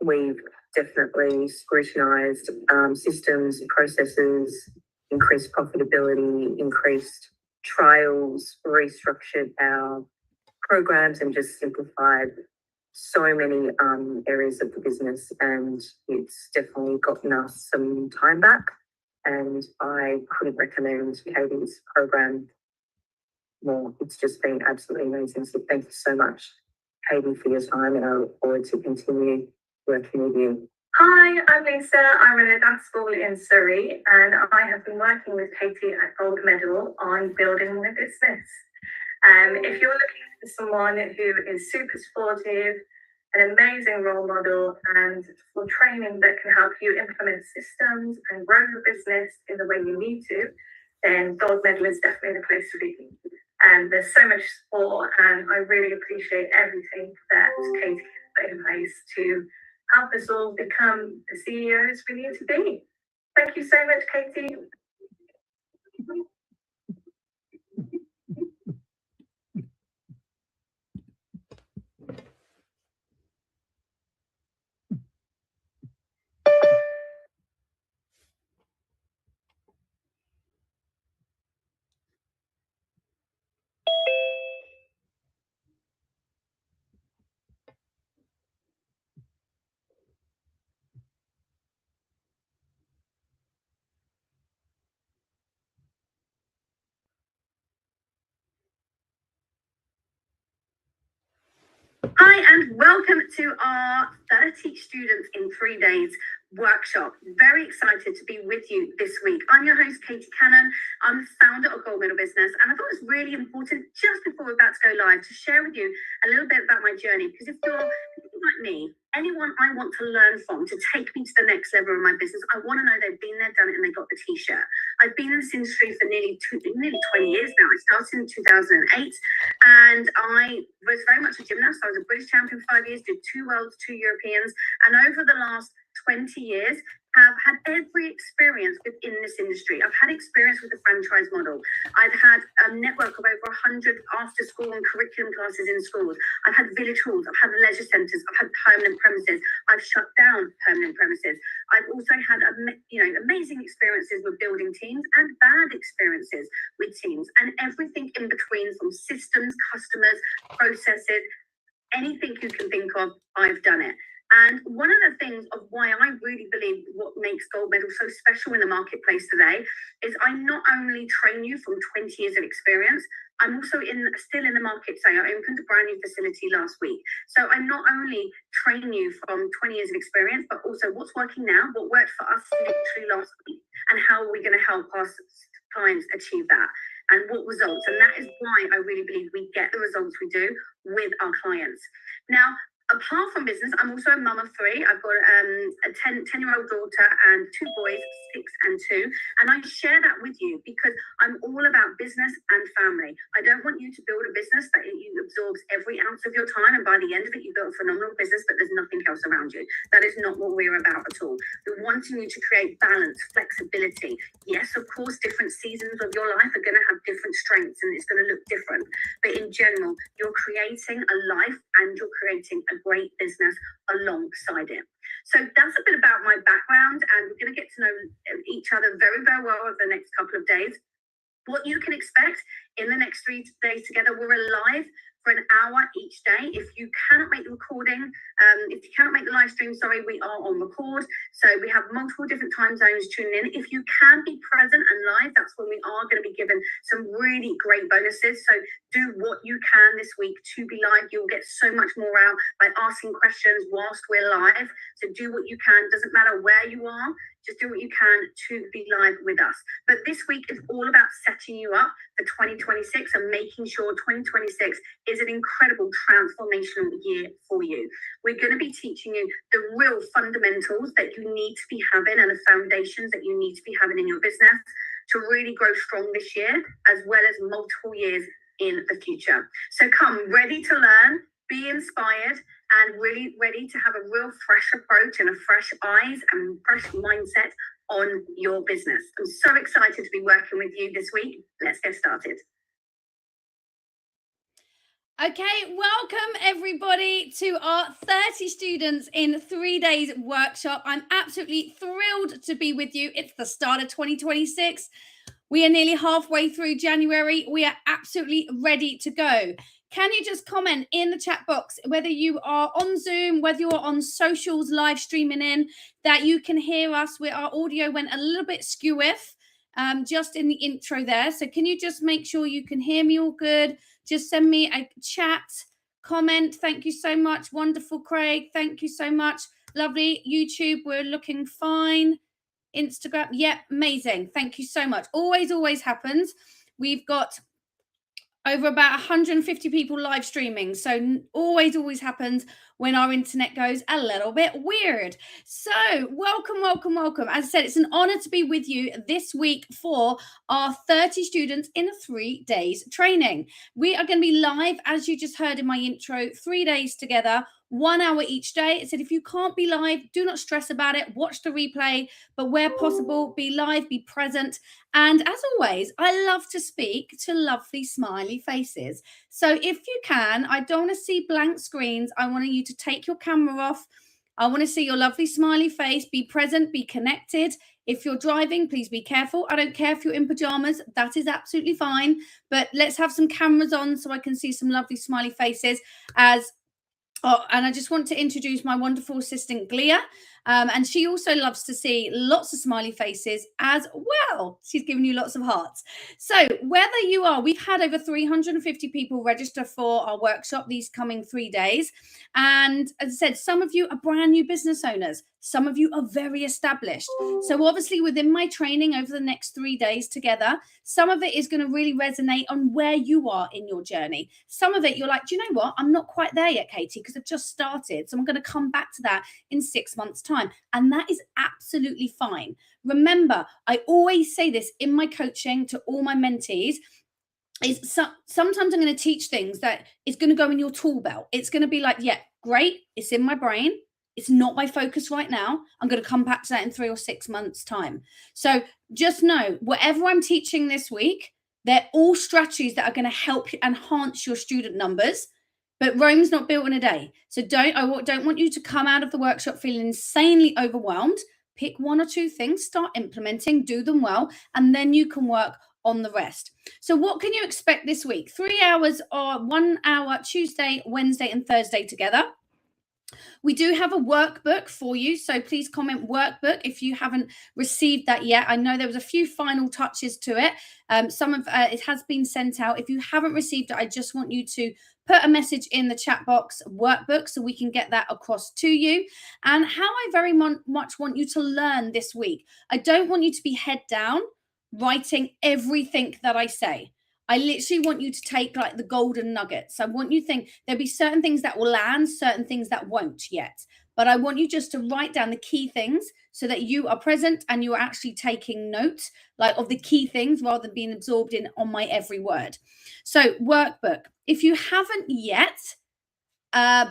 we've definitely scrutinised systems, processes, increased profitability, increased trials, restructured our programs, and just simplified so many areas of the business. And it's definitely gotten us some time back. And I couldn't recommend Katie's program more. It's just been absolutely amazing. So thank you so much, Katie, for your time, and I look forward to continue working with you. Hi, I'm Lisa. I run a dance school in Surrey, and I have been working with Katie at Gold Medal on building my business. If you're looking for someone who is super supportive, an amazing role model, and for training that can help you implement systems and grow your business in the way you need to, then Gold Medal is definitely the place to be. And there's so much support, and I really appreciate everything that Katie put in place to help us all become the CEOs we need to be. Thank you so much, Katie. Hi, and welcome to our 30 Students in 3 Days workshop. Very excited to be with you this week. I'm your host, Katie Cannon. I'm the founder of Gold Medal Business, and I thought it was really important just before we're about to go live to share with you a little bit about my journey, because if you're like me, anyone I want to learn from to take me to the next level of my business, I want to know they've been there, done it, and they got the t-shirt. I've been in this industry for nearly 20 years now. I started in 2008, and I was very much a gymnast. I was a British champion for 5 years, did 2 worlds, 2 Europeans, and over the last 20 years, have had every experience within this industry. I've had experience with the franchise model. I've had a network of over 100 after school and curriculum classes in schools. I've had village halls, I've had leisure centres, I've had permanent premises. I've shut down permanent premises. I've also had amazing experiences with building teams and bad experiences with teams, and everything in between, from systems, customers, processes, anything you can think of, I've done it. And one of the things of why I really believe what makes Gold Medal so special in the marketplace today is I not only train you from 20 years of experience, I'm also still in the market today. I opened a brand new facility last week. So I not only train you from 20 years of experience, but also what's working now, what worked for us literally last week, and how are we going to help our clients achieve that, and what results. And that is why I really believe we get the results we do with our clients. Now, apart from business, I'm also a mum of 3. I've got a 10-year-old daughter and 2 boys, 6 and 2. And I share that with you because I'm all about business and family. I don't want you to build a business that absorbs every ounce of your time, and by the end of it, you've built a phenomenal business, but there's nothing else around you. That is not what we're about at all. We're wanting you to create balance, flexibility. Yes, of course, different seasons of your life are going to have different strengths, and it's going to look different. But in general, you're creating a life and you're creating a great business alongside it. So that's a bit about my background, and we're going to get to know each other very, very well over the next couple of days. What you can expect in the next 3 days together, we're live for an hour each day. If you cannot make the recording, if you cannot make the live stream, sorry, we are on record. So we have multiple different time zones tuning in. If you can be present and live, that's when we are going to be given some really great bonuses. So do what you can this week to be live. You'll get so much more out by asking questions whilst we're live. So do what you can. Doesn't matter where you are. Just do what you can to be live with us. But this week is all about setting you up for 2026 and making sure 2026 is an incredible transformational year for you. We're going to be teaching you the real fundamentals that you need to be having and the foundations that you need to be having in your business to really grow strong this year, as well as multiple years in the future. So come ready to learn, be inspired, and really ready to have a real fresh approach and a fresh eyes and fresh mindset on your business. I'm so excited to be working with you this week. Let's get started. Okay, welcome everybody to our 30 students in 3 days workshop. I'm absolutely thrilled to be with you. It's the start of 2026. We are nearly halfway through January. We are absolutely ready to go. Can you just comment in the chat box whether you are on Zoom, whether you're on socials live streaming in, that you can hear us? Our audio went a little bit skew-iff just in the intro there. So can you just make sure you can hear me all good? Just send me a chat comment. Thank you so much. Wonderful, Craig. Thank you so much. Lovely. YouTube, we're looking fine. Instagram, yeah, amazing. Thank you so much. Always happens. We've got over about 150 people live streaming. So always happens when our internet goes a little bit weird. So welcome. As I said, it's an honor to be with you this week for our 30 students in 3 days training. We are going to be live, as you just heard in my intro, 3 days together, 1 hour each day. I said, if you can't be live, do not stress about it. Watch the replay, but where possible, be live, be present. And as always, I love to speak to lovely smiley faces. So if you can, I don't want to see blank screens. I want you to take your camera off. I want to see your lovely smiley face. Be present, be connected. If you're driving, please be careful. I don't care if you're in pajamas. That is absolutely fine. But let's have some cameras on so I can see some lovely smiley faces and I just want to introduce my wonderful assistant, Glia. And she also loves to see lots of smiley faces as well. She's giving you lots of hearts. So whether you are, we've had over 350 people register for our workshop these coming 3 days. And as I said, some of you are brand new business owners. Some of you are very established. So obviously within my training over the next 3 days together, some of it is going to really resonate on where you are in your journey. Some of it you're like, do you know what? I'm not quite there yet, Katie, because I've just started. So I'm going to come back to that in 6 months' time. And that is absolutely fine. Remember, I always say this in my coaching to all my mentees, is sometimes I'm going to teach things that is going to go in your tool belt. It's going to be like, yeah, great. It's in my brain. It's not my focus right now. I'm going to come back to that in 3 or 6 months' time. So just know, whatever I'm teaching this week, they're all strategies that are going to help you enhance your student numbers. But Rome's not built in a day. So I don't want you to come out of the workshop feeling insanely overwhelmed. Pick 1 or 2 things, start implementing, do them well, and then you can work on the rest. So what can you expect this week? 3 hours or 1 hour Tuesday, Wednesday, and Thursday together. We do have a workbook for you, so please comment workbook if you haven't received that yet. I know there was a few final touches to it. Some of it has been sent out. If you haven't received it, I just want you to put a message in the chat box, workbook, so we can get that across to you. And how I very much want you to learn this week. I don't want you to be head down writing everything that I say. I literally want you to take like the golden nuggets. I want you to think there'll be certain things that will land, certain things that won't yet. But I want you just to write down the key things so that you are present and you are actually taking notes like of the key things rather than being absorbed in on my every word. So workbook. If you haven't yet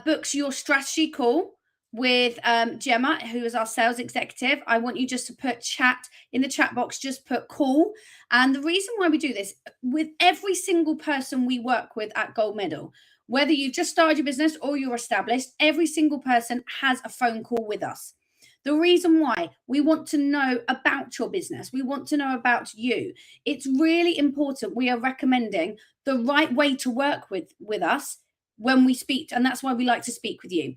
booked your strategy call with Gemma, who is our sales executive, I want you just to put chat in the chat box, just put call. And the reason why we do this, with every single person we work with at Gold Medal, whether you just started your business or you're established, every single person has a phone call with us. The reason why, we want to know about your business. We want to know about you. It's really important. We are recommending the right way to work with us when we speak. And that's why we like to speak with you,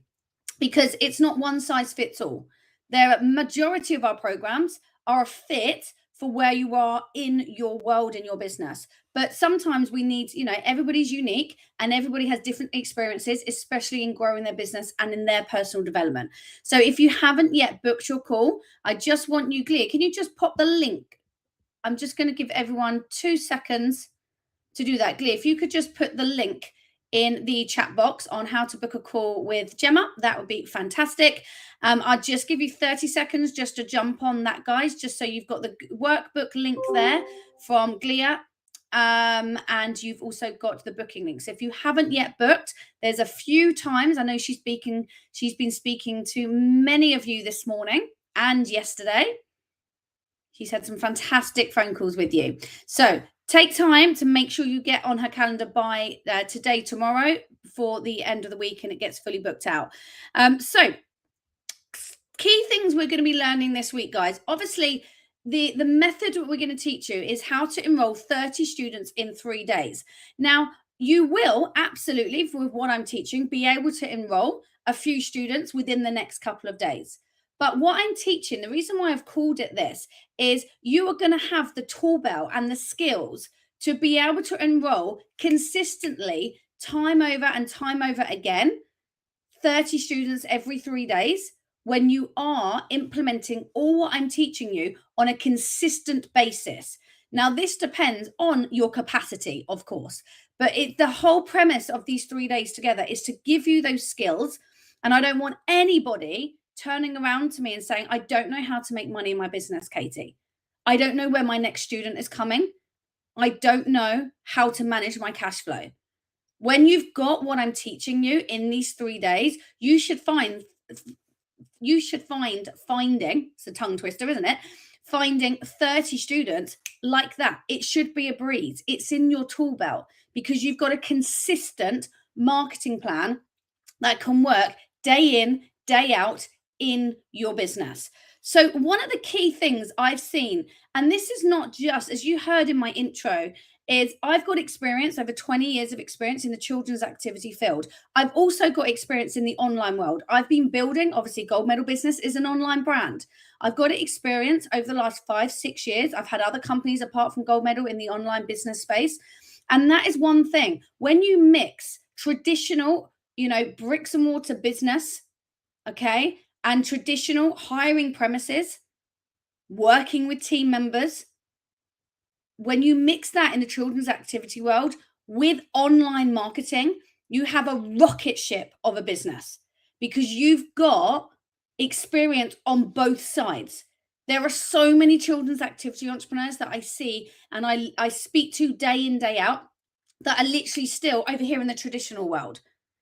because it's not one size fits all. The majority of our programs are a fit for where you are in your world, in your business. But sometimes we need, everybody's unique and everybody has different experiences, especially in growing their business and in their personal development. So if you haven't yet booked your call, I just want you, Glia, can you just pop the link? I'm just going to give everyone 2 seconds to do that. Glia, if you could just put the link in the chat box on how to book a call with Gemma, that would be fantastic. I'll just give you 30 seconds just to jump on that, guys, just so you've got the workbook link there from Glia. And you've also got the booking link. So if you haven't yet booked, there's a few times. I know she's been speaking to many of you this morning and yesterday. She's had some fantastic phone calls with you. So take time to make sure you get on her calendar by today, tomorrow, for the end of the week, and it gets fully booked out. So key things we're going to be learning this week, guys. Obviously, the method we're going to teach you is how to enroll 30 students in 3 days. Now, you will absolutely, with what I'm teaching, be able to enroll a few students within the next couple of days. But what I'm teaching, the reason why I've called it this, is you are going to have the tool belt and the skills to be able to enroll consistently, time over and time over again, 30 students every 3 days, when you are implementing all what I'm teaching you on a consistent basis. Now, this depends on your capacity, of course, but the whole premise of these 3 days together is to give you those skills. And I don't want anybody turning around to me and saying, I don't know how to make money in my business, Katie. I don't know where my next student is coming. I don't know how to manage my cash flow. When you've got what I'm teaching you in these 3 days, you should find finding, it's a tongue twister, isn't it? Finding 30 students like that. It should be a breeze. It's in your tool belt because you've got a consistent marketing plan that can work day in, day out in your business. So one of the key things I've seen, and this is not just, as you heard in my intro, is I've got experience, over 20 years of experience in the children's activity field. I've also got experience in the online world. I've been building, obviously, Gold Medal Business is an online brand. I've got experience over the last 5-6 years. I've had other companies apart from Gold Medal in the online business space. And that is one thing. When you mix traditional, bricks and mortar business, okay, and traditional hiring premises, working with team members, when you mix that in the children's activity world with online marketing, you have a rocket ship of a business because you've got experience on both sides. There are so many children's activity entrepreneurs that I see and I speak to day in, day out that are literally still over here in the traditional world.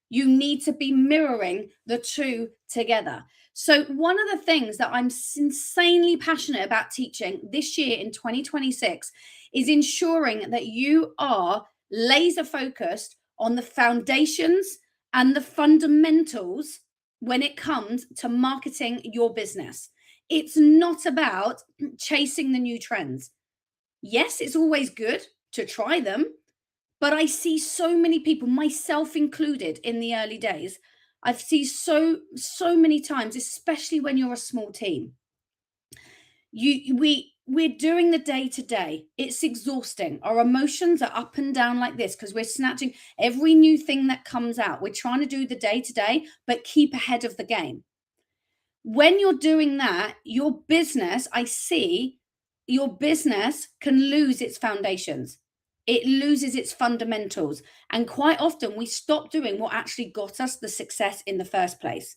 You need to be mirroring the two together. So one of the things that I'm insanely passionate about teaching this year in 2026 is ensuring that you are laser focused on the foundations and the fundamentals when it comes to marketing your business. It's not about chasing the new trends. Yes, it's always good to try them, but I see so many people, myself included, in the early days. I've seen so many times, especially when you're a small team. We're doing the day to day. It's exhausting. Our emotions are up and down like this because we're snatching every new thing that comes out. We're trying to do the day to day, but keep ahead of the game. When you're doing that, your business, your business can lose its foundations. It loses its fundamentals. And quite often we stop doing what actually got us the success in the first place.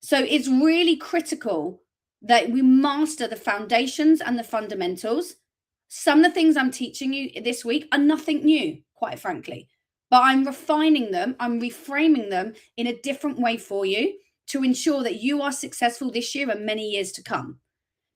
So it's really critical that we master the foundations and the fundamentals. Some of the things I'm teaching you this week are nothing new, quite frankly, but I'm refining them. I'm reframing them in a different way for you to ensure that you are successful this year and many years to come.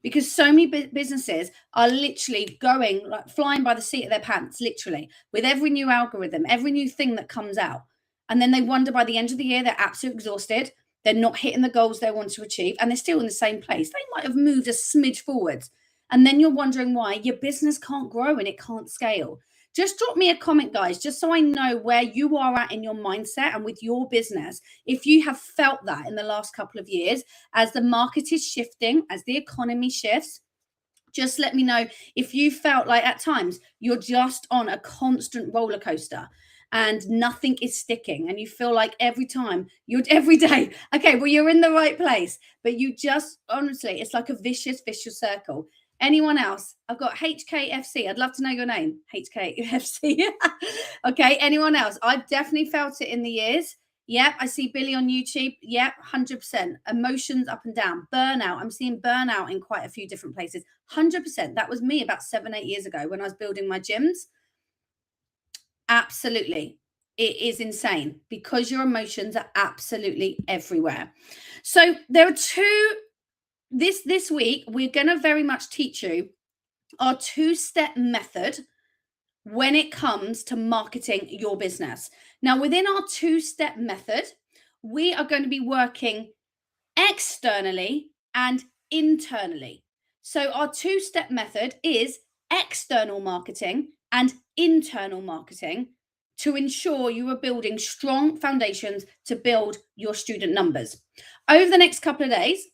Because so many businesses are literally going, like, flying by the seat of their pants, literally, with every new algorithm, every new thing that comes out. And then they wonder by the end of the year, they're absolutely exhausted. They're not hitting the goals they want to achieve, and they're still in the same place. They might have moved a smidge forwards. And then you're wondering why your business can't grow and it can't scale. Just drop me a comment, guys, just so I know where you are at in your mindset and with your business. If you have felt that in the last couple of years, as the market is shifting, as the economy shifts, just let me know if you felt like at times you're just on a constant roller coaster and nothing is sticking, and you feel like every day, okay, well, you're in the right place, but you just, honestly, it's like a vicious circle. Anyone else? I've got HKFC. I'd love to know your name. HKFC. Okay, anyone else? I've definitely felt it in the years. Yep, I see Billy on YouTube. Yep, 100%. Emotions up and down. Burnout. I'm seeing burnout in quite a few different places. 100%. That was me about 7-8 years ago when I was building my gyms. Absolutely. It is insane because your emotions are absolutely everywhere. So there are this week, we're going to very much teach you our 2-step method when it comes to marketing your business. Now, within our 2-step method, we are going to be working externally and internally. So our 2-step method is external marketing and internal marketing to ensure you are building strong foundations to build your student numbers. Over the next couple of days,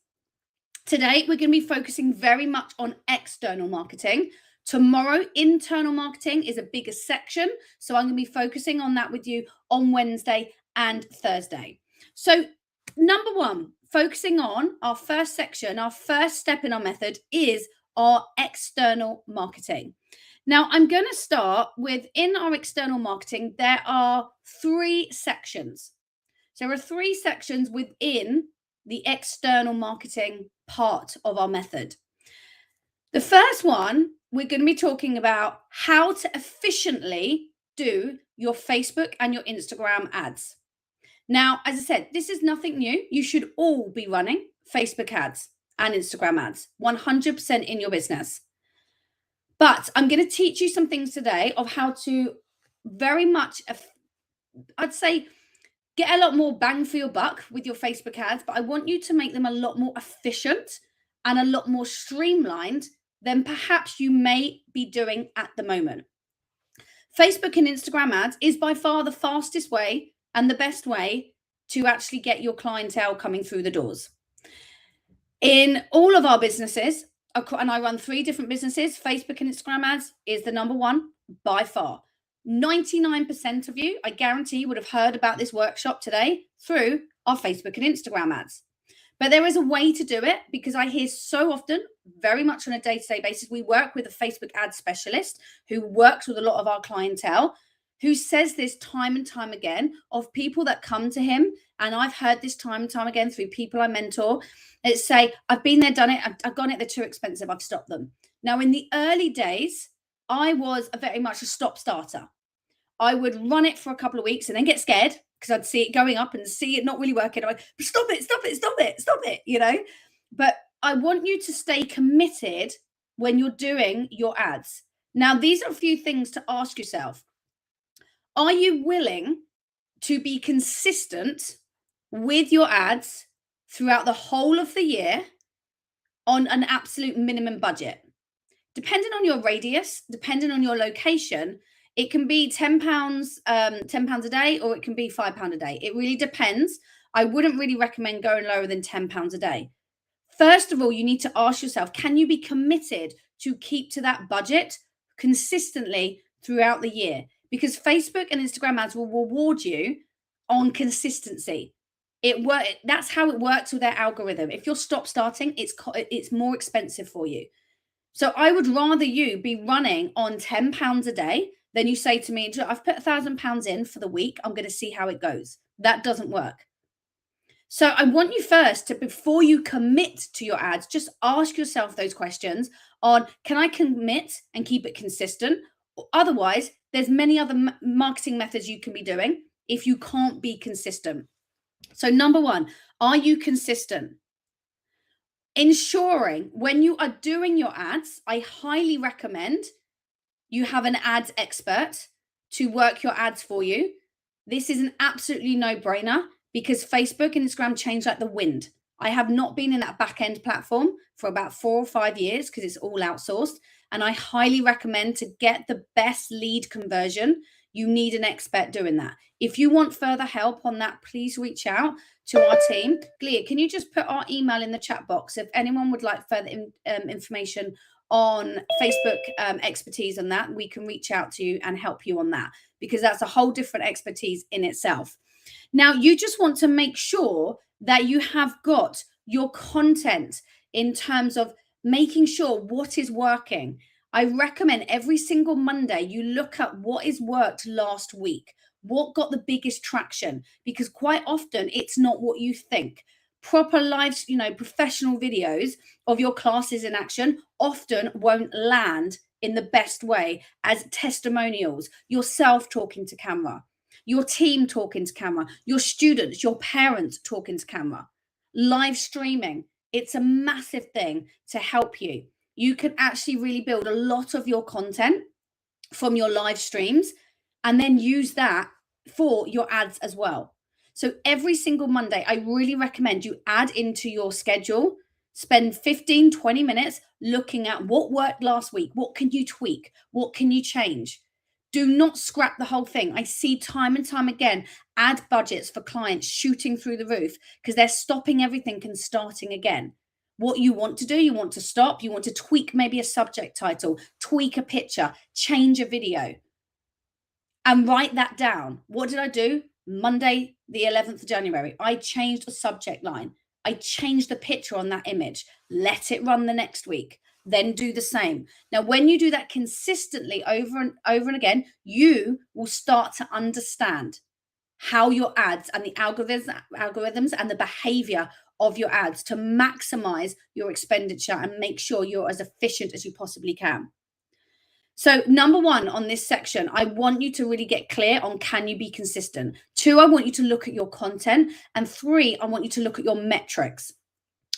today we're going to be focusing very much on external marketing. Tomorrow, internal marketing is a bigger section, so I'm going to be focusing on that with you on Wednesday and Thursday. So number one, focusing on our first section, our first step in our method is our external marketing. Now, I'm going to start with, in our external marketing, there are 3 sections. So there are 3 sections within the external marketing part of our method. The first one, we're going to be talking about how to efficiently do your Facebook and your Instagram ads. Now, as I said, this is nothing new. You should all be running Facebook ads and Instagram ads 100% in your business. But I'm going to teach you some things today of how to very much, I'd say, get a lot more bang for your buck with your Facebook ads, but I want you to make them a lot more efficient and a lot more streamlined than perhaps you may be doing at the moment. Facebook and Instagram ads is by far the fastest way and the best way to actually get your clientele coming through the doors. In all of our businesses, and I run 3 different businesses, Facebook and Instagram ads is the number one by far. 99% of you, I guarantee, would have heard about this workshop today through our Facebook and Instagram ads. But there is a way to do it, because I hear so often, very much on a day-to-day basis, we work with a Facebook ad specialist who works with a lot of our clientele, who says this time and time again of people that come to him. And I've heard this time and time again through people I mentor. It's say, I've been there, done it. I've gone it. They're too expensive. I've stopped them. Now, in the early days, I was very much a stop starter. I would run it for a couple of weeks and then get scared because I'd see it going up and see it not really working. I'm like, stop it, you know. But I want you to stay committed when you're doing your ads. Now, these are a few things to ask yourself. Are you willing to be consistent with your ads throughout the whole of the year on an absolute minimum budget? Depending on your radius, depending on your location, it can be £10 a day, or it can be £5 a day. It really depends. I wouldn't really recommend going lower than £10 a day. First of all, you need to ask yourself, can you be committed to keep to that budget consistently throughout the year? Because Facebook and Instagram ads will reward you on consistency. That's how it works with their algorithm. If you're stop starting, it's more expensive for you. So I would rather you be running on £10 a day than you say to me, I've put £1,000 in for the week. I'm going to see how it goes. That doesn't work. So I want you first to, before you commit to your ads, just ask yourself those questions on, can I commit and keep it consistent? Otherwise, there's many other marketing methods you can be doing if you can't be consistent. So number one, are you consistent? Ensuring when you are doing your ads, I highly recommend you have an ads expert to work your ads for you. This is an absolutely no-brainer because Facebook and Instagram change like the wind. I have not been in that back-end platform for about 4 or 5 years because it's all outsourced. And I highly recommend, to get the best lead conversion, you need an expert doing that. If you want further help on that, please reach out to our team. Glia, can you just put our email in the chat box if anyone would like further information on Facebook expertise on that? We can reach out to you and help you on that, because that's a whole different expertise in itself. Now, you just want to make sure that you have got your content in terms of making sure what is working. I recommend every single Monday you look at what is worked last week, what got the biggest traction, because quite often it's not what you think. Proper live, professional videos of your classes in action often won't land in the best way as testimonials, yourself talking to camera, your team talking to camera, your students, your parents talking to camera. Live streaming, it's a massive thing to help you. You can actually really build a lot of your content from your live streams, and then use that for your ads as well. So every single Monday, I really recommend you add into your schedule, spend 15-20 minutes looking at what worked last week. What can you tweak? What can you change? Do not scrap the whole thing. I see time and time again ad budgets for clients shooting through the roof because they're stopping everything and starting again. What you want to do, you want to stop, you want to tweak maybe a subject title, tweak a picture, change a video, and write that down. What did I do? Monday, the 11th of January, I changed the subject line. I changed the picture on that image. Let it run the next week. Then do the same. Now, when you do that consistently over and again, you will start to understand how your ads and the algorithms and the behavior of your ads to maximize your expenditure and make sure you're as efficient as you possibly can. So number one on this section, I want you to really get clear on, can you be consistent? 2, I want you to look at your content. And 3, I want you to look at your metrics.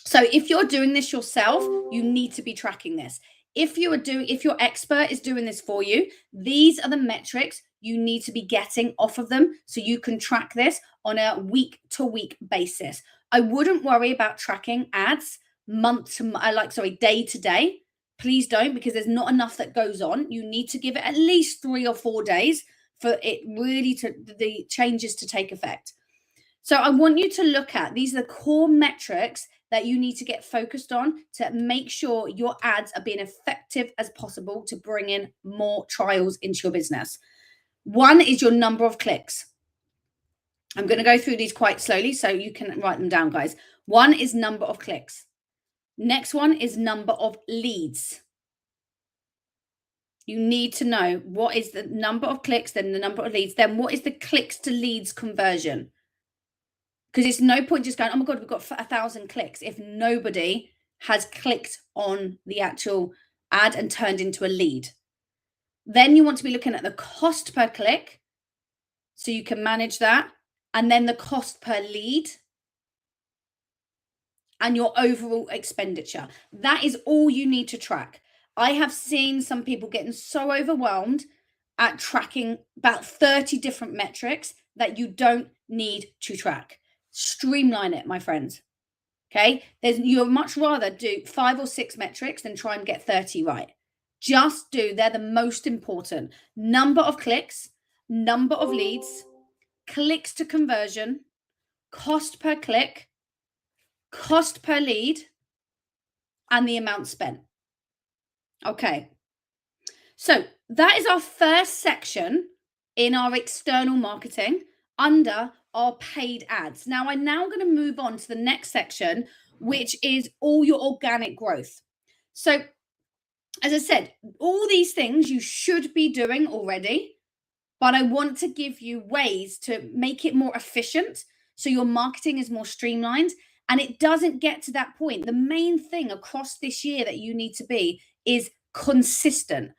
So if you're doing this yourself, you need to be tracking this. If your expert is doing this for you, these are the metrics you need to be getting off of them so you can track this on a week-to-week basis. I wouldn't worry about tracking ads day to day. Please don't, because there's not enough that goes on. You need to give it at least 3 or 4 days for it really the changes to take effect. So I want you to look at, these are the core metrics that you need to get focused on to make sure your ads are being effective as possible to bring in more trials into your business. 1 is your number of clicks. I'm going to go through these quite slowly so you can write them down, guys. 1 is number of clicks. Next one is number of leads. You need to know what is the number of clicks, then the number of leads, then what is the clicks to leads conversion? Because it's no point just going, oh my God, we've got 1,000 clicks if nobody has clicked on the actual ad and turned into a lead. Then you want to be looking at the cost per click so you can manage that. And then the cost per lead and your overall expenditure. That is all you need to track. I have seen some people getting so overwhelmed at tracking about 30 different metrics that you don't need to track. Streamline it, my friends. Okay, you'd much rather do 5 or 6 metrics than try and get 30 right. They're the most important. Number of clicks, number of leads, clicks to conversion, cost per click, cost per lead, and the amount spent. Okay, so that is our first section in our external marketing under our paid ads. Now I'm going to move on to the next section, which is all your organic growth. So as I said, all these things you should be doing already, but I want to give you ways to make it more efficient so your marketing is more streamlined and it doesn't get to that point. The main thing across this year that you need to be is consistent.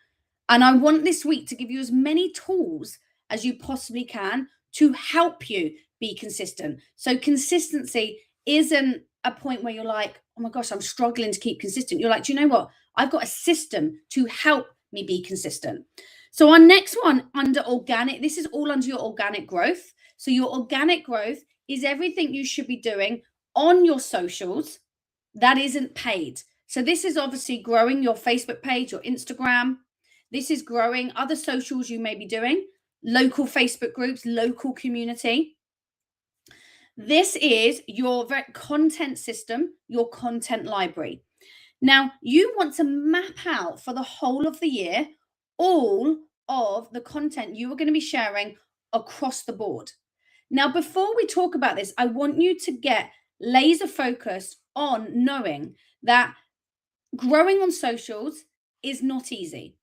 And I want this week to give you as many tools as you possibly can to help you be consistent. So consistency isn't a point where you're like, oh my gosh, I'm struggling to keep consistent. You're like, do you know what? I've got a system to help me be consistent. So our next one under organic, this is all under your organic growth. So your organic growth is everything you should be doing on your socials that isn't paid. So this is obviously growing your Facebook page, your Instagram. This is growing other socials you may be doing, local Facebook groups, local community. This is your content system, your content library. Now, you want to map out for the whole of the year all of the content you are going to be sharing across the board. Now, before we talk about this, I want you to get laser focused on knowing that growing on socials is not easy.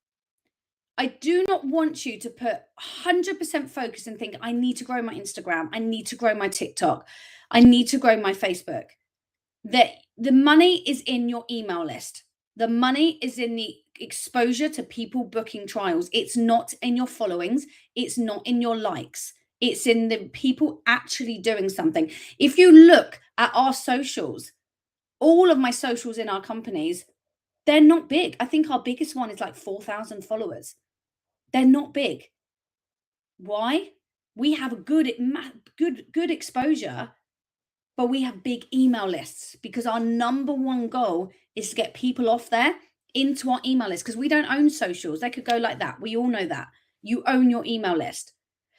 I do not want you to put 100% focus and think, I need to grow my Instagram. I need to grow my TikTok. I need to grow my Facebook. The money is in your email list. The money is in the exposure to people booking trials. It's not in your followings. It's not in your likes. It's in the people actually doing something. If you look at our socials, all of my socials in our companies, they're not big. I think our biggest one is like 4,000 followers. They're not big. Why? We have a good exposure, but we have big email lists because our number one goal is to get people off there into our email list, because we don't own socials. They could go like that. We all know that. You own your email list.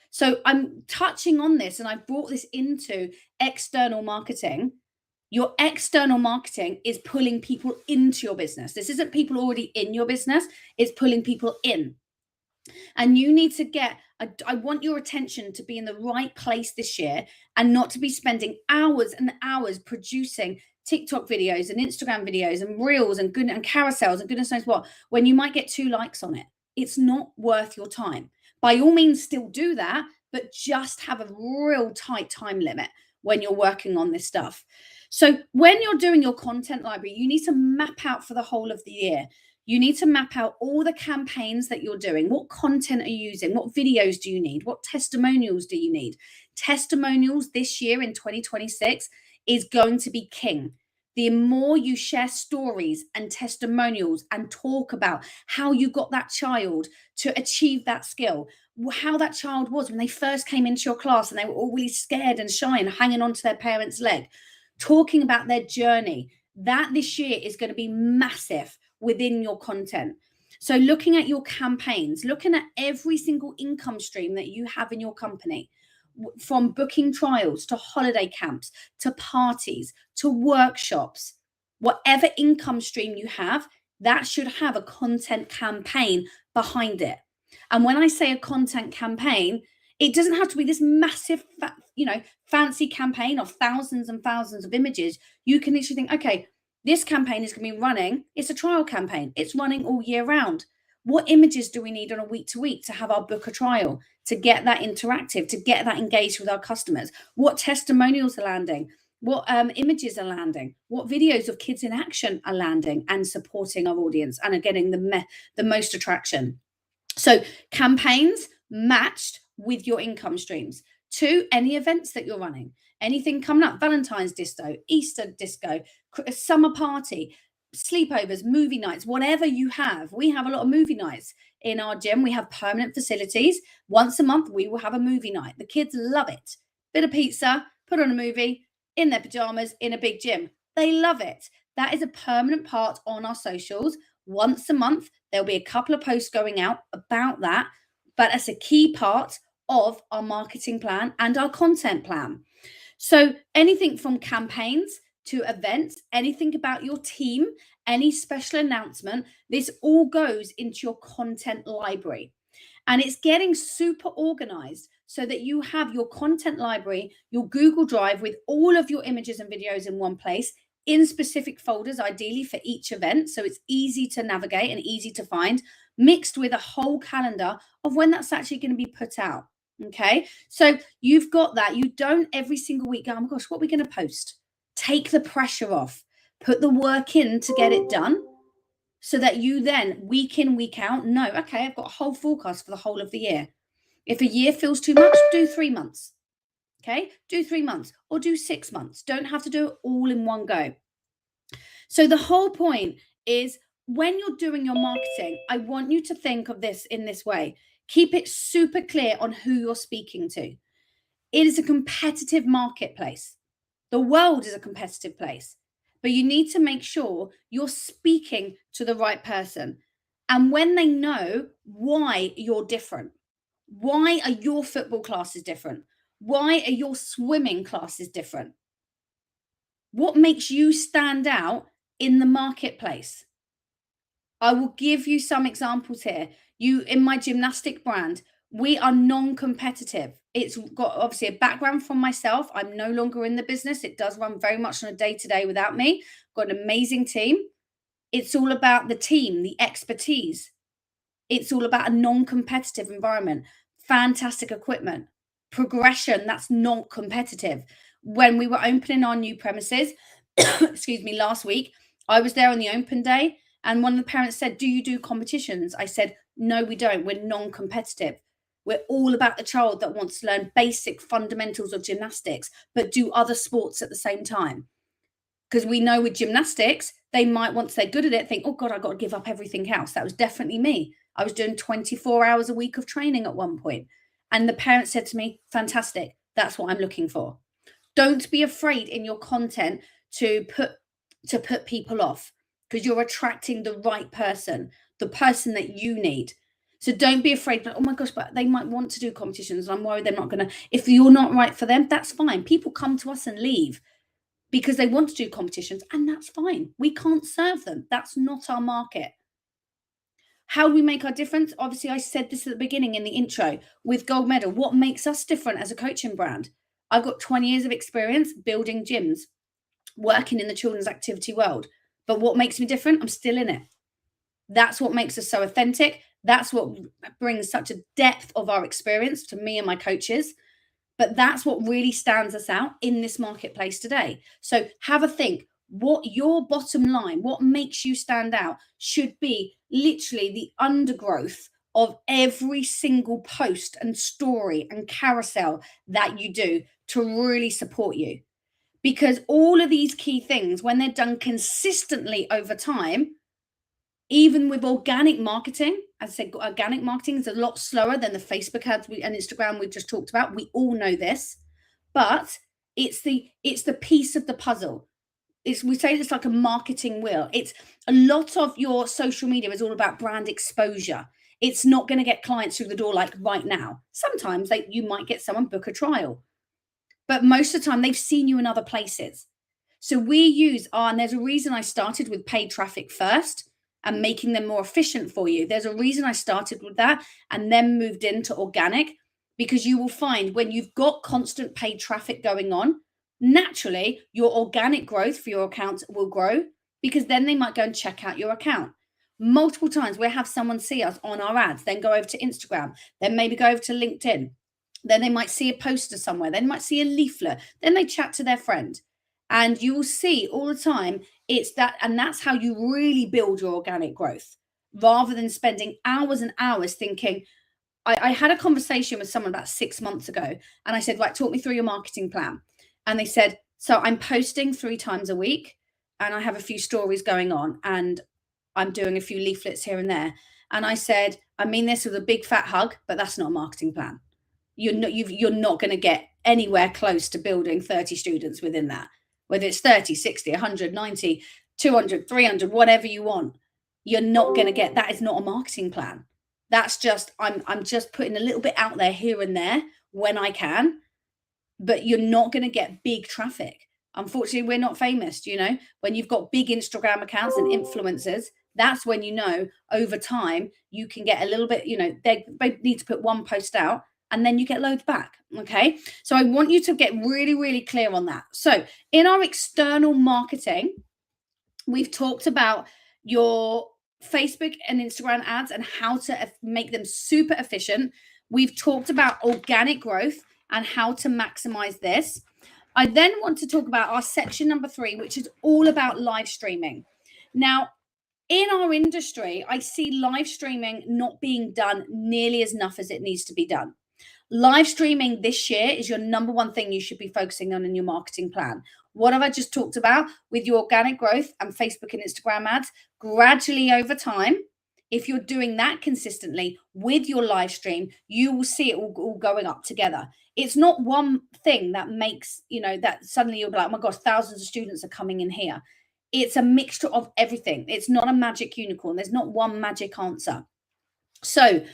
So I'm touching on this, and I brought this into external marketing. Your external marketing is pulling people into your business. This isn't people already in your business. It's pulling people in. And you need to get, I want your attention to be in the right place this year and not to be spending hours and hours producing TikTok videos and Instagram videos and reels and carousels and goodness knows what, when you might get 2 likes on it. It's not worth your time. By all means, still do that, but just have a real tight time limit when you're working on this stuff. So when you're doing your content library, you need to map out for the whole of the year. You need to map out all the campaigns that you're doing. What content are you using? What videos do you need? What testimonials do you need? Testimonials this year in 2026 is going to be king. The more you share stories and testimonials and talk about how you got that child to achieve that skill, how that child was when they first came into your class and they were all really scared and shy and hanging onto their parents' leg, talking about their journey, that this year is going to be massive within your content. So looking at your campaigns, looking at every single income stream that you have in your company, from booking trials to holiday camps, to parties, to workshops, whatever income stream you have, that should have a content campaign behind it. And when I say a content campaign, it doesn't have to be this massive, fancy campaign of thousands and thousands of images. You can literally think, okay, this campaign is going to be running. It's a trial campaign. It's running all year round. What images do we need on a week to week to have our book a trial, to get that interactive, to get that engaged with our customers? What testimonials are landing? What images are landing? What videos of kids in action are landing and supporting our audience and are getting the most attraction? So campaigns matched with your income streams. 2, any events that you're running, anything coming up, Valentine's disco, Easter disco, summer party, sleepovers, movie nights, whatever you have. We have a lot of movie nights in our gym. We have permanent facilities. Once a month, we will have a movie night. The kids love it. Bit of pizza, put on a movie, in their pajamas, in a big gym. They love it. That is a permanent part on our socials. Once a month, there'll be a couple of posts going out about that, but that's a key part of our marketing plan and our content plan. So anything from campaigns to events, anything about your team, any special announcement, this all goes into your content library. And it's getting super organized so that you have your content library, your Google Drive with all of your images and videos in one place, in specific folders, ideally for each event. So it's easy to navigate and easy to find, mixed with a whole calendar of when that's actually going to be put out. Okay. So you've got that. You don't every single week go, oh my gosh, what are we going to post? Take the pressure off, put the work in to get it done, so that you then week in, week out know, okay, I've got a whole forecast for the whole of the year. If a year feels too much, do 3 months. Okay, do 3 months or do 6 months. Don't have to do it all in one go. So the whole point is, when you're doing your marketing, I want you to think of this in this way. Keep it super clear on who you're speaking to. It is a competitive marketplace. The world is a competitive place, but you need to make sure you're speaking to the right person. And when they know why you're different, why are your football classes different? Why are your swimming classes different? What makes you stand out in the marketplace? I will give you some examples here. In my gymnastic brand, we are non-competitive. It's got obviously a background from myself. I'm no longer in the business. It does run very much on a day-to-day without me. Got an amazing team. It's all about the team, the expertise. It's all about a non-competitive environment, fantastic equipment, progression that's not competitive. When we were opening our new premises, excuse me, last week, I was there on the open day, and one of the parents said, do you do competitions? I said, no, we don't. We're non-competitive. We're all about the child that wants to learn basic fundamentals of gymnastics, but do other sports at the same time. Because we know with gymnastics, they might, once they're good at it, think, oh God, I've got to give up everything else. That was definitely me. I was doing 24 hours a week of training at one point. And the parents said to me, fantastic, that's what I'm looking for. Don't be afraid in your content to put people off, because you're attracting the right person, the person that you need. So don't be afraid, but oh my gosh, but they might want to do competitions. I'm worried they're not going to. If you're not right for them, that's fine. People come to us and leave because they want to do competitions, and that's fine. We can't serve them. That's not our market. How do we make our difference? Obviously, I said this at the beginning in the intro with Gold Medal. What makes us different as a coaching brand? I've got 20 years of experience building gyms, working in the children's activity world. But what makes me different? I'm still in it. That's what makes us so authentic. That's what brings such a depth of our experience to me and my coaches. But that's what really stands us out in this marketplace today. So have a think. What your bottom line, what makes you stand out, should be literally the undergrowth of every single post and story and carousel that you do to really support you. Because all of these key things, when they're done consistently over time, even with organic marketing, as I said, organic marketing is a lot slower than the Facebook ads and Instagram we've just talked about. We all know this, but it's the piece of the puzzle. We say it's like a marketing wheel. It's a lot of your social media is all about brand exposure. It's not going to get clients through the door like right now. Sometimes you might get someone book a trial, but most of the time they've seen you in other places. So we use and there's a reason I started with paid traffic first and making them more efficient for you. There's a reason I started with that and then moved into organic, because you will find when you've got constant paid traffic going on, naturally your organic growth for your account will grow, because then they might go and check out your account. Multiple times we'll have someone see us on our ads, then go over to Instagram, then maybe go over to LinkedIn. Then they might see a poster somewhere, then might see a leaflet, then they chat to their friend. And you will see all the time it's that, and that's how you really build your organic growth, rather than spending hours and hours thinking. I had a conversation with someone about 6 months ago, and I said, right, talk me through your marketing plan. And they said, so I'm posting 3 times a week and I have a few stories going on and I'm doing a few leaflets here and there. And I said, I mean this with a big fat hug, but that's not a marketing plan. You're not going to get anywhere close to building 30 students within that, whether it's 30, 60, 100, 90, 200, 300, whatever you want. You're not going to get that. Is not a marketing plan. That's just, I'm just putting a little bit out there here and there when I can, but you're not going to get big traffic. Unfortunately, we're not famous. When you've got big Instagram accounts and influencers, that's when over time you can get a little bit, they need to put one post out and then you get loads back. Okay. So I want you to get really, really clear on that. So in our external marketing, we've talked about your Facebook and Instagram ads and how to make them super efficient. We've talked about organic growth and how to maximize this. I then want to talk about our section number 3, which is all about live streaming. Now, in our industry, I see live streaming not being done nearly as enough as it needs to be done. Live streaming this year is your number one thing you should be focusing on in your marketing plan. What have I just talked about with your organic growth and Facebook and Instagram ads? Gradually over time, if you're doing that consistently with your live stream, you will see it all going up together. It's not one thing that makes, that suddenly you'll be like, oh my gosh, thousands of students are coming in here. It's a mixture of everything. It's not a magic unicorn. There's not one magic answer. So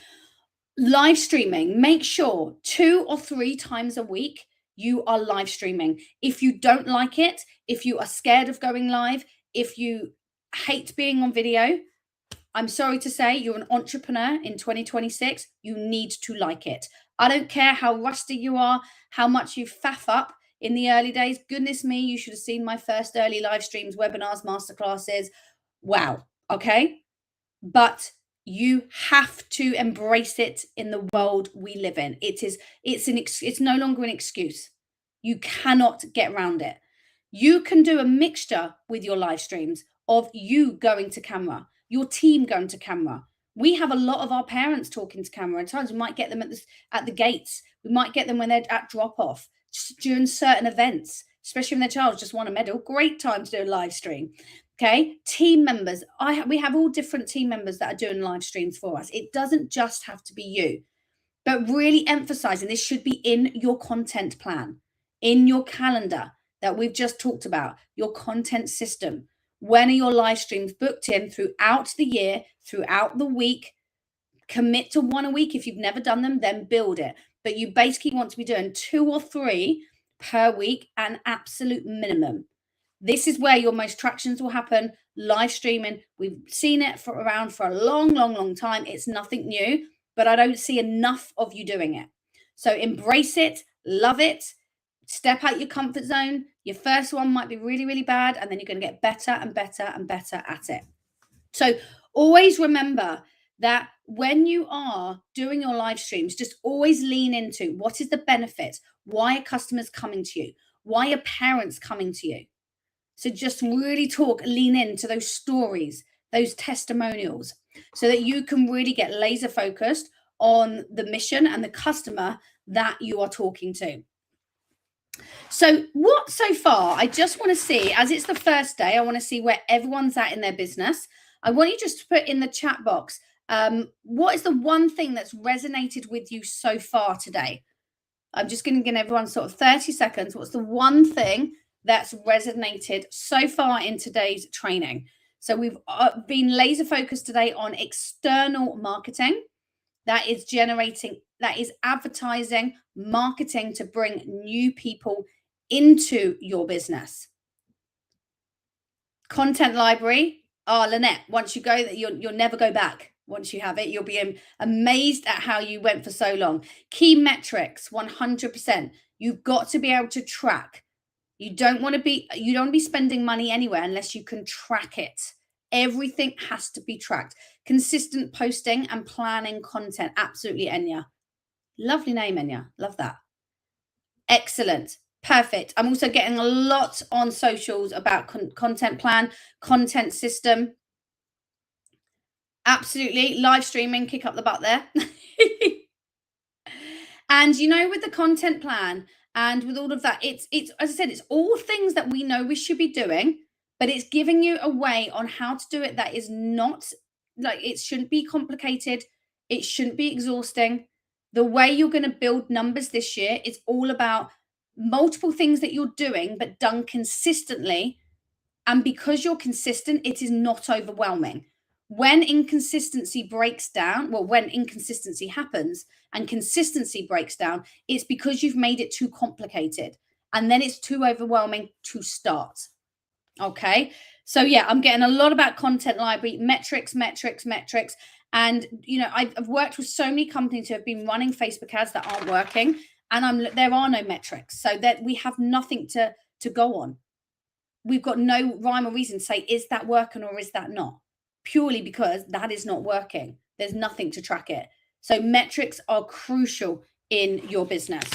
live streaming, make sure 2 or 3 times a week you are live streaming. If you don't like it, if you are scared of going live, if you hate being on video, I'm sorry to say, you're an entrepreneur in 2026. You need to like it. I don't care how rusty you are, how much you faff up in the early days. Goodness me, you should have seen my first early live streams, webinars, masterclasses. Wow. Okay. But you have to embrace it in the world we live in. It's no longer an excuse. You cannot get around it. You can do a mixture with your live streams of you going to camera, your team going to camera. We have a lot of our parents talking to camera. At times we might get them at the gates. We might get them when they're at drop off, during certain events. especially when their child just won a medal. Great time to do a live stream. Okay, team members. We have all different team members that are doing live streams for us. It doesn't just have to be you, but really emphasizing this should be in your content plan, in your calendar that we've just talked about, your content system. When are your live streams booked in throughout the year, throughout the week? Commit to one a week. If you've never done them, then build it. But you basically want to be doing 2 or 3 per week, an absolute minimum. This is where your most tractions will happen. Live streaming, we've seen it around for a long time. It's nothing new, but I don't see enough of you doing it. So embrace it, love it, step out your comfort zone. Your first one might be really bad, and then you're going to get better and better and better at it. So always remember that when you are doing your live streams, just always lean into what is the benefit? Why are customers coming to you? Why are parents coming to you? So just really lean into those stories, those testimonials, so that you can really get laser focused on the mission and the customer that you are talking to. So what so far, I just want to see, as it's the first day, I want to see where everyone's at in their business. I want you just to put in the chat box, what is the one thing that's resonated with you so far today? I'm just going to give everyone sort of 30 seconds. What's the one thing that's resonated so far in today's training? So we've been laser focused today on external marketing. That is advertising, marketing to bring new people into your business. Content library. Lynette, once you go, you'll never go back. Once you have it, you'll be amazed at how you went for so long. Key metrics, 100%. You've got to be able to track. You don't want to be spending money anywhere unless you can track it. Everything has to be tracked. Consistent posting and planning content. Absolutely, Enya. Lovely name, Enya. Love that. Excellent. Perfect. I'm also getting a lot on socials about content plan, content system. Absolutely. Live streaming, kick up the butt there. And with the content plan and with all of that, it's as I said, it's all things that we know we should be doing, but it's giving you a way on how to do it that is not it shouldn't be complicated. It shouldn't be exhausting. The way you're going to build numbers this year is all about multiple things that you're doing, but done consistently. And because you're consistent, it is not overwhelming. When inconsistency breaks down, when inconsistency happens and consistency breaks down, it's because you've made it too complicated. And then it's too overwhelming to start. Okay. So yeah, I'm getting a lot about content library, metrics. And, I've worked with so many companies who have been running Facebook ads that aren't working. And there are no metrics, so that we have nothing to go on. We've got no rhyme or reason to say, is that working or is that not? Purely because that is not working. There's nothing to track it. So metrics are crucial in your business.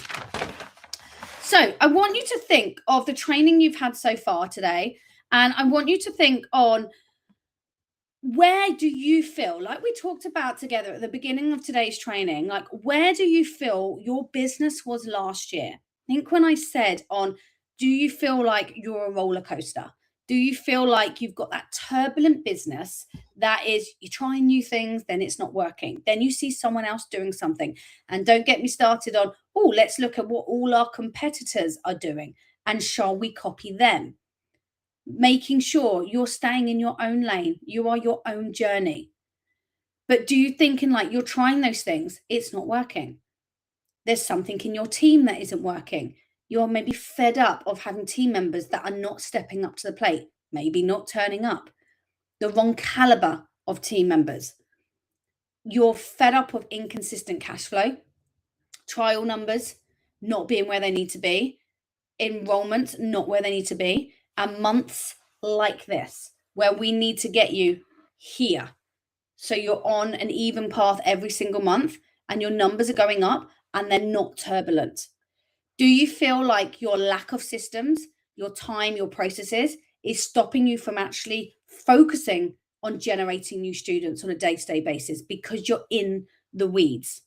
So I want you to think of the training you've had so far today. And I want you to think on, where do you feel, like we talked about together at the beginning of today's training, like where do you feel your business was last year? I think when I said do you feel like you're a roller coaster? Do you feel like you've got that turbulent business that is, you're trying new things, then it's not working. Then you see someone else doing something. And don't get me started on, let's look at what all our competitors are doing and shall we copy them? Making sure you're staying in your own lane. You are your own journey. But do you thinking like you're trying those things? It's not working. There's something in your team that isn't working. You're maybe fed up of having team members that are not stepping up to the plate, maybe not turning up, the wrong caliber of team members. You're fed up of inconsistent cash flow, trial numbers not being where they need to be, enrollment not where they need to be, and months like this, where we need to get you here. So you're on an even path every single month and your numbers are going up and they're not turbulent. Do you feel like your lack of systems, your time, your processes is stopping you from actually focusing on generating new students on a day-to-day basis because you're in the weeds?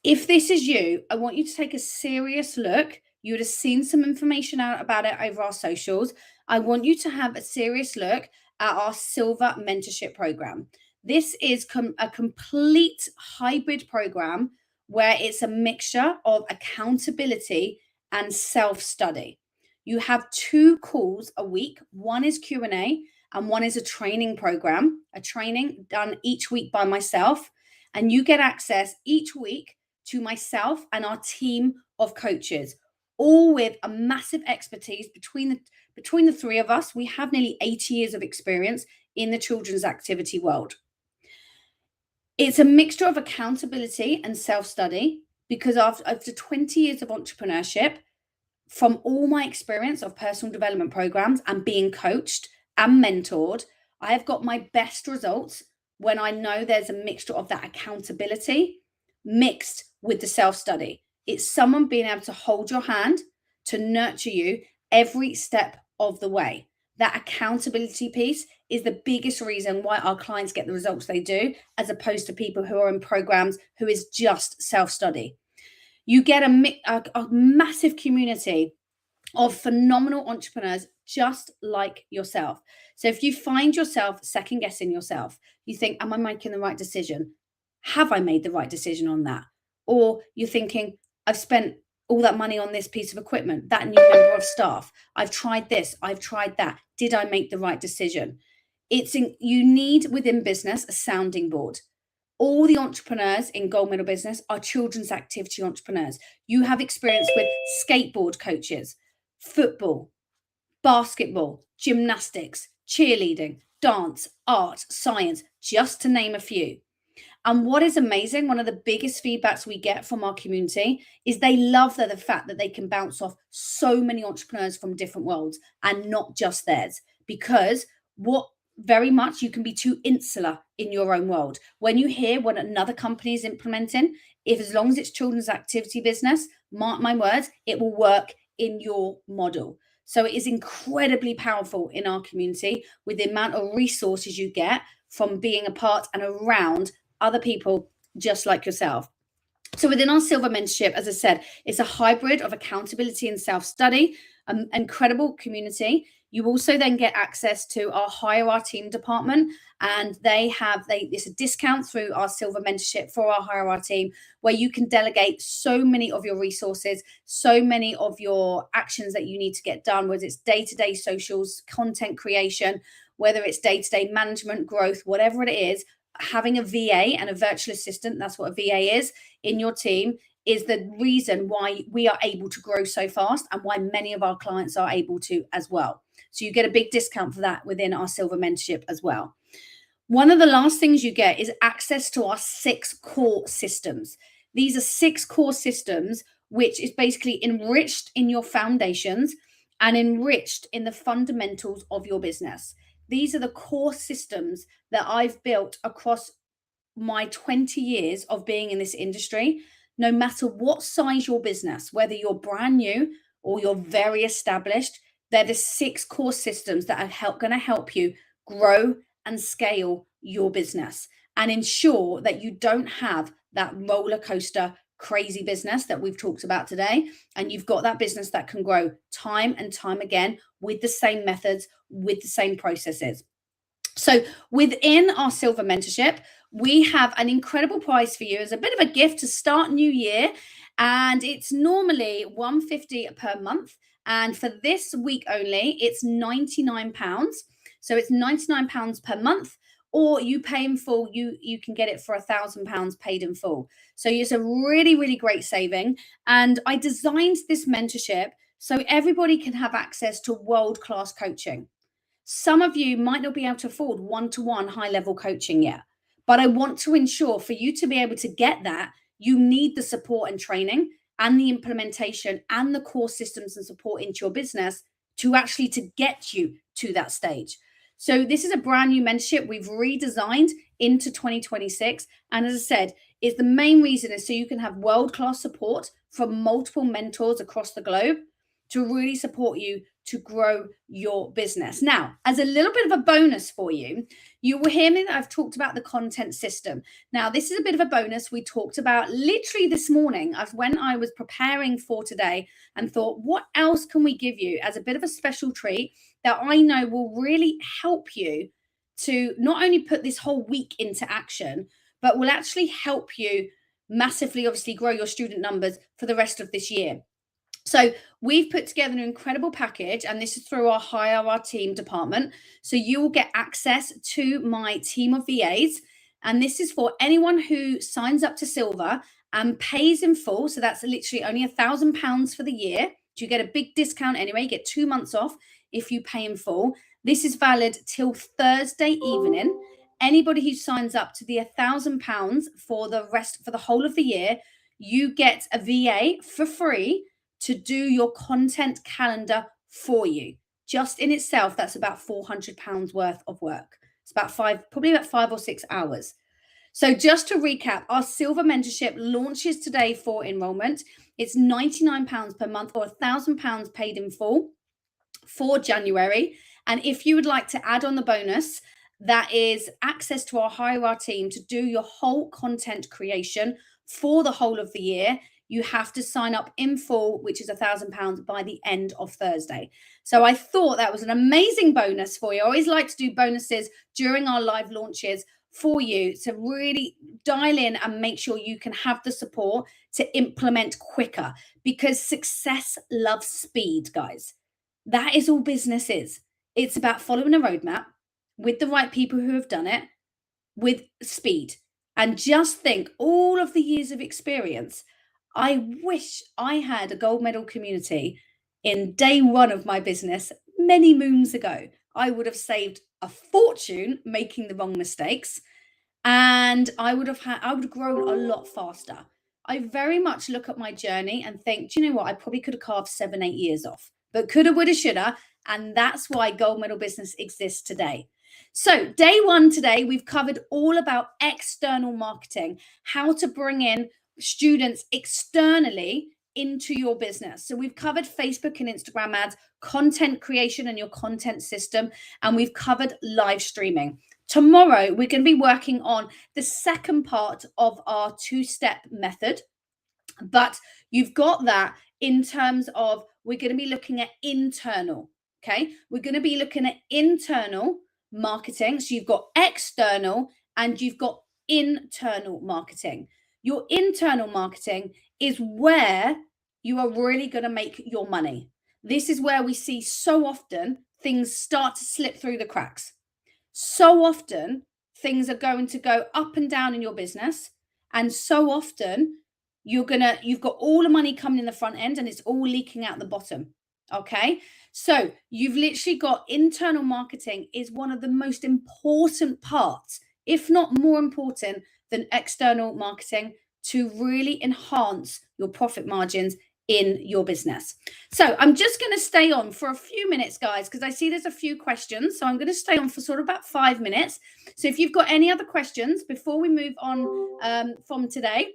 If this is you, I want you to take a serious look. You would have seen some information out about it over our socials. I want you to have a serious look at our Silver Mentorship Program. This is a complete hybrid program where it's a mixture of accountability and self-study. You have 2 calls a week. One is Q&A and one is a training program, a training done each week by myself. And you get access each week to myself and our team of coaches, all with a massive expertise between the 3 of us. We have nearly 80 years of experience in the children's activity world. It's a mixture of accountability and self-study, because after 20 years of entrepreneurship, from all my experience of personal development programs and being coached and mentored, I have got my best results when I know there's a mixture of that accountability mixed with the self-study. It's someone being able to hold your hand, to nurture you every step of the way. That accountability piece is the biggest reason why our clients get the results they do, as opposed to people who are in programs who is just self-study. You get a massive community of phenomenal entrepreneurs just like yourself. So if you find yourself second guessing yourself, you think, am I making the right decision? Have I made the right decision on that? Or you're thinking, I've spent all that money on this piece of equipment, that new member of staff, I've tried this, I've tried that. Did I make the right decision? You need within business a sounding board. All the entrepreneurs in Gold Medal Business are children's activity entrepreneurs. You have experience with skateboard coaches, football, basketball, gymnastics, cheerleading, dance, art, science, just to name a few. And what is amazing, one of the biggest feedbacks we get from our community is they love the fact that they can bounce off so many entrepreneurs from different worlds and not just theirs, because very much you can be too insular in your own world. When you hear what another company is implementing, if as long as it's children's activity business, mark my words, it will work in your model. So it is incredibly powerful in our community with the amount of resources you get from being a part and around other people just like yourself. So within our Silver Mentorship, as I said, it's a hybrid of accountability and self-study, incredible community. You also then get access to our Hire Our Team department, and it's a discount through our Silver Mentorship for our Hire Our Team, where you can delegate so many of your resources, so many of your actions that you need to get done, whether it's day-to-day socials, content creation, whether it's day-to-day management, growth, whatever it is. Having a VA and a virtual assistant, that's what a VA is, in your team is the reason why we are able to grow so fast and why many of our clients are able to as well. So you get a big discount for that within our Silver Mentorship as well. One of the last things you get is access to our 6 core systems. These are 6 core systems, which is basically enriched in your foundations and enriched in the fundamentals of your business. These are the core systems that I've built across my 20 years of being in this industry. No matter what size your business, whether you're brand new or you're very established, they're the 6 core systems that are going to help you grow and scale your business and ensure that you don't have that roller coaster crazy business that we've talked about today. And you've got that business that can grow time and time again with the same methods, with the same processes. So within our Silver Mentorship, we have an incredible price for you as a bit of a gift to start new year. And it's normally $150 per month. And for this week only, it's £99. So it's £99 per month, or you pay in full, you can get it for £1,000 paid in full. So it's a really, really great saving. And I designed this mentorship so everybody can have access to world-class coaching. Some of you might not be able to afford one-to-one high-level coaching yet, but I want to ensure for you to be able to get that, you need the support and training and the implementation and the core systems and support into your business to get you to that stage. So this is a brand new mentorship we've redesigned into 2026. And as I said, the main reason is so you can have world-class support from multiple mentors across the globe to really support you to grow your business. Now, as a little bit of a bonus for you, you will hear me that I've talked about the content system. Now, this is a bit of a bonus we talked about literally this morning when I was preparing for today and thought, what else can we give you as a bit of a special treat that I know will really help you to not only put this whole week into action, but will actually help you massively, obviously, grow your student numbers for the rest of this year. So we've put together an incredible package, and this is through our Hire Our Team department. So you will get access to my team of VAs, and this is for anyone who signs up to Silver and pays in full. So that's literally only £1,000 for the year. You get a big discount anyway. You get 2 months off if you pay in full. This is valid till Thursday evening. Anybody who signs up to the £1,000 for the whole of the year, you get a VA for free to do your content calendar for you. Just in itself, that's about £400 worth of work. It's probably about 5 or 6 hours. So just to recap, our Silver mentorship launches today for enrollment. It's £99 per month or £1,000 paid in full for January. And if you would like to add on the bonus, that is access to our Hire Our Team to do your whole content creation for the whole of the year, you have to sign up in full, which is £1,000 by the end of Thursday. So I thought that was an amazing bonus for you. I always like to do bonuses during our live launches for you to really dial in and make sure you can have the support to implement quicker, because success loves speed, guys. That is all business is. It's about following a roadmap with the right people who have done it with speed. And just think, all of the years of experience, I wish I had a gold medal community in day one of my business many moons ago. I would have saved a fortune making the wrong mistakes, and I would have grown a lot faster. I very much look at my journey and think, do you know what? I probably could have carved 7, 8 years off, but coulda, woulda, shoulda. And that's why Gold Medal Business exists today. So day one today, we've covered all about external marketing, how to bring in students externally into your business. So we've covered Facebook and Instagram ads, content creation and your content system, and we've covered live streaming. Tomorrow, we're going to be working on the second part of our 2-step method, but you've got that in terms of we're going to be looking at internal. Okay, we're going to be looking at internal marketing. So you've got external and you've got internal marketing. Your internal marketing is where you are really going to make your money. This is where we see so often things start to slip through the cracks. So often things are going to go up and down in your business. And so often you've got all the money coming in the front end and it's all leaking out the bottom. Okay, so you've literally got internal marketing is one of the most important parts, if not more important than external marketing, to really enhance your profit margins in your business. So I'm just going to stay on for a few minutes, guys, because I see there's a few questions. So I'm going to stay on for sort of about 5 minutes. So if you've got any other questions before we move on from today,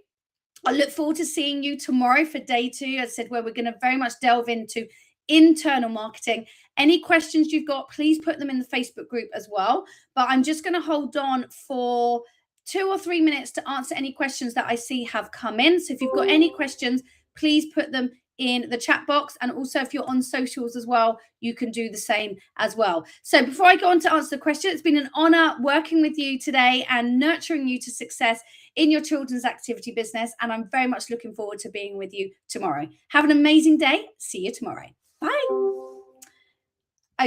I look forward to seeing you tomorrow for day 2, as I said, where we're going to very much delve into internal marketing. Any questions you've got, please put them in the Facebook group as well. But I'm just going to hold on for 2 or 3 minutes to answer any questions that I see have come in. So if you've got any questions, please put them in the chat box. And also if you're on socials as well, you can do the same as well. So before I go on to answer the question, it's been an honor working with you today and nurturing you to success in your children's activity business. And I'm very much looking forward to being with you tomorrow. Have an amazing day. See you tomorrow. Bye.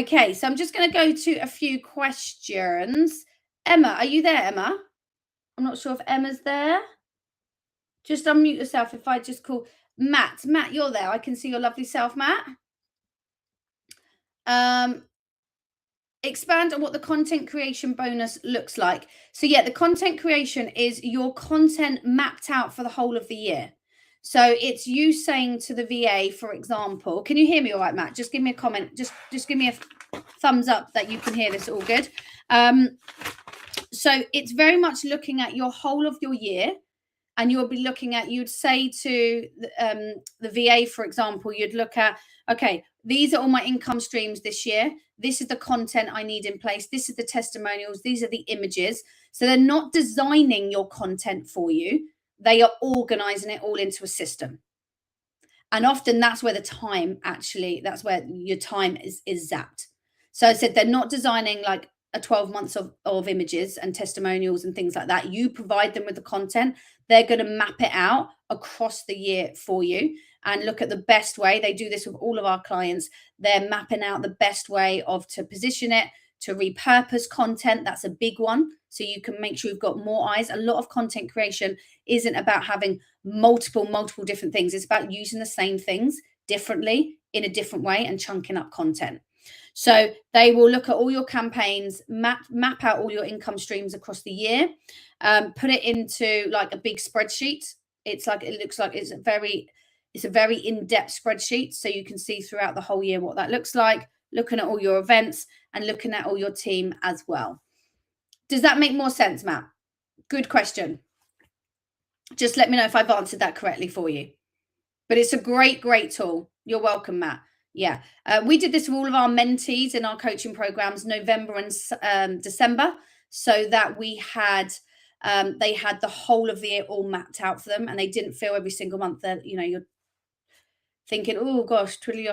Okay, so I'm just going to go to a few questions. Emma, are you there, Emma? I'm not sure if Emma's there. Just unmute yourself if I just call Matt. Matt, you're there. I can see your lovely self, Matt. Expand on what the content creation bonus looks like. So yeah, the content creation is your content mapped out for the whole of the year. So it's you saying to the VA, for example, can you hear me all right, Matt? Just give me a comment. Just give me a thumbs up that you can hear this all good. So it's very much looking at your whole of your year and you'll be looking at, you'd say to the VA, for example, you'd look at, okay, these are all my income streams this year. This is the content I need in place. This is the testimonials. These are the images. So they're not designing your content for you. They are organizing it all into a system. And often that's where the time actually, that's where your time is zapped. So I said, they're not designing like a 12 months of images and testimonials and things like that. You provide them with the content. They're going to map it out across the year for you and look at the best way. They do this with all of our clients. They're mapping out the best way to position it, to repurpose content. That's a big one. So you can make sure you've got more eyes. A lot of content creation isn't about having multiple different things. It's about using the same things differently in a different way and chunking up content. So they will look at all your campaigns, map out all your income streams across the year, put it into like a big spreadsheet. It looks like it's a very in-depth spreadsheet. So you can see throughout the whole year what that looks like, looking at all your events and looking at all your team as well. Does that make more sense, Matt? Good question. Just let me know if I've answered that correctly for you. But it's a great tool. You're welcome, Matt. Yeah. We did this with all of our mentees in our coaching programs, November and December, so that we had, they had the whole of the year all mapped out for them, and they didn't feel every single month that, you're thinking, oh gosh, twiddling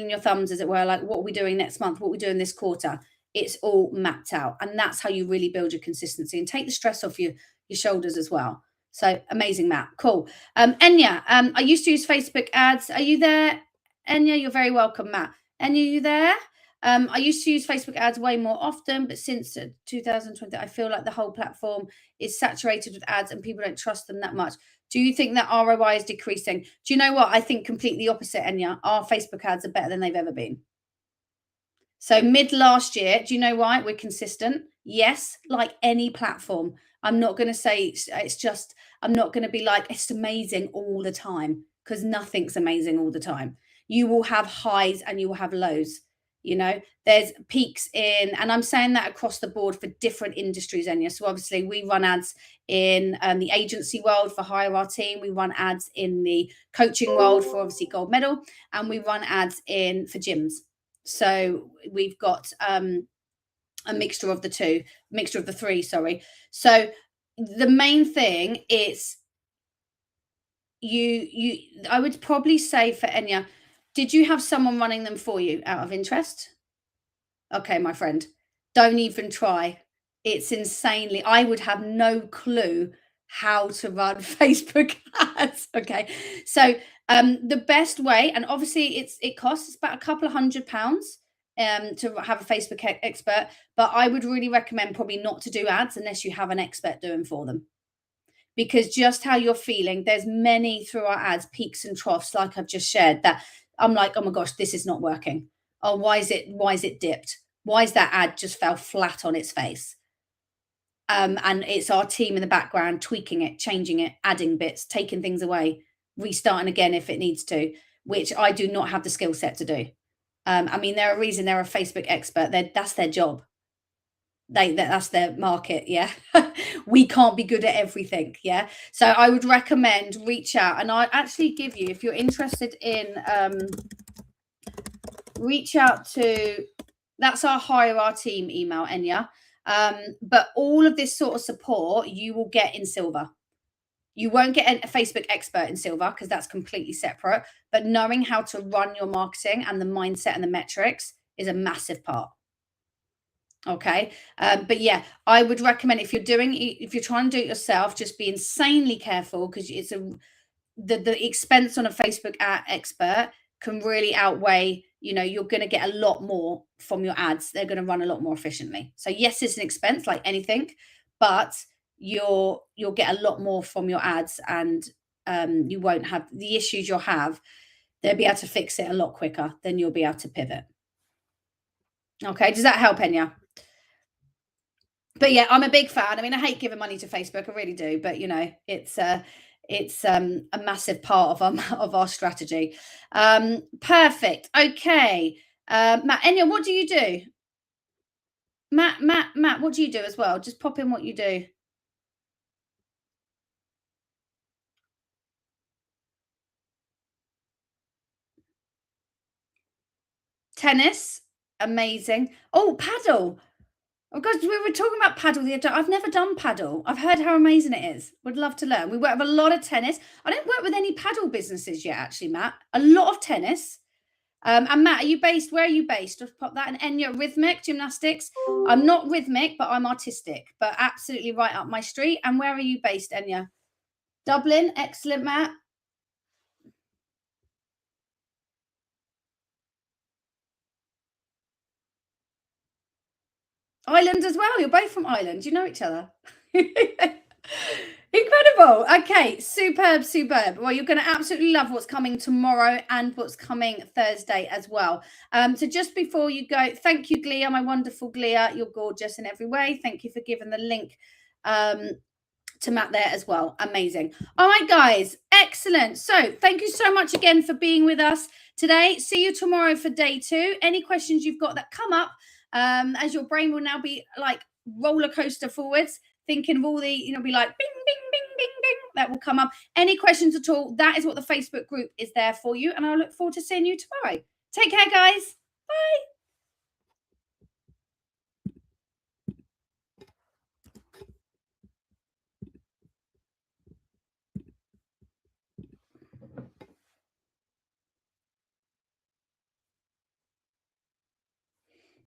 your thumbs, as it were, like, what are we doing next month? What are we doing this quarter? It's all mapped out. And that's how you really build your consistency and take the stress off your shoulders as well. So amazing, Matt. Cool. Enya, I used to use Facebook ads. Are you there? Enya, you're very welcome, Matt. Enya, you there? I used to use Facebook ads way more often, but since 2020, I feel like the whole platform is saturated with ads and people don't trust them that much. Do you think that ROI is decreasing? Do you know what? I think completely opposite, Enya. Our Facebook ads are better than they've ever been. So mid last year, do you know why? We're consistent. Yes, like any platform. I'm not going to say it's just, I'm not going to be like, it's amazing all the time, because nothing's amazing all the time. You will have highs and you will have lows. There's peaks in, and I'm saying that across the board for different industries, Enya. So obviously we run ads in the agency world for Hire Our Team. We run ads in the coaching world for obviously Gold Medal, and we run ads for gyms. So we've got a mixture of the three, sorry. So the main thing is I would probably say for Enya, did you have someone running them for you out of interest? Okay, my friend, don't even try. It's insanely, I would have no clue how to run Facebook ads. Okay. So the best way, and obviously it costs about a couple of £100 to have a Facebook expert, but I would really recommend probably not to do ads unless you have an expert doing for them. Because just how you're feeling, there's many through our ads, peaks and troughs, like I've just shared, that I'm like, oh my gosh, this is not working. Oh, why is it dipped? Why is that ad just fell flat on its face? And it's our team in the background tweaking it, changing it, adding bits, taking things away, restarting again if it needs to, which I do not have the skill set to do. I mean, they're a reason they're a Facebook expert. That's their job. That's their market. Yeah. We can't be good at everything. Yeah. So I would recommend reach out, and I actually give you, if you're interested in, reach out to, that's our Hire Our Team email, Enya. But all of this sort of support you will get in silver. You won't get a Facebook expert in silver because that's completely separate, but knowing how to run your marketing and the mindset and the metrics is a massive part. Okay. But yeah, I would recommend if you're trying to do it yourself, just be insanely careful, because it's the expense on a Facebook ad expert can really outweigh, you're going to get a lot more from your ads. They're going to run a lot more efficiently. So yes, it's an expense like anything, but you'll get a lot more from your ads, and you won't have the issues you'll have. They'll be able to fix it a lot quicker than you'll be able to pivot. Okay. Does that help, Enya? But yeah, I'm a big fan. I mean, I hate giving money to Facebook. I really do. But it's a massive part of our strategy. Perfect. Okay. Matt, Enya, what do you do? Matt, what do you do as well? Just pop in what you do. tennis, amazing. Oh, paddle. Oh God, we were talking about paddle the other day. I've never done paddle. I've heard how amazing it is. Would love to learn. We work with a lot of tennis. I don't work with any paddle businesses yet, actually, Matt. A lot of tennis. And Matt, where are you based? Just pop that. And Enya, rhythmic gymnastics. I'm not rhythmic, but I'm artistic. But absolutely right up my street. And where are you based, Enya? Dublin. Excellent, Matt. Ireland as well. You're both from Ireland. You know each other. Incredible. Okay, superb. Well, you're going to absolutely love what's coming tomorrow and what's coming Thursday as well. So just before you go, thank you, Glia, my wonderful Glia. You're gorgeous in every way. Thank you for giving the link to Matt there as well. Amazing. All right, guys. Excellent. So thank you so much again for being with us today. See you tomorrow for day 2. Any questions you've got that come up, as your brain will now be like roller coaster forwards, thinking of all the, be like bing, bing, bing, bing, bing, that will come up. Any questions at all, that is what the Facebook group is there for you. And I look forward to seeing you tomorrow. Take care, guys. Bye.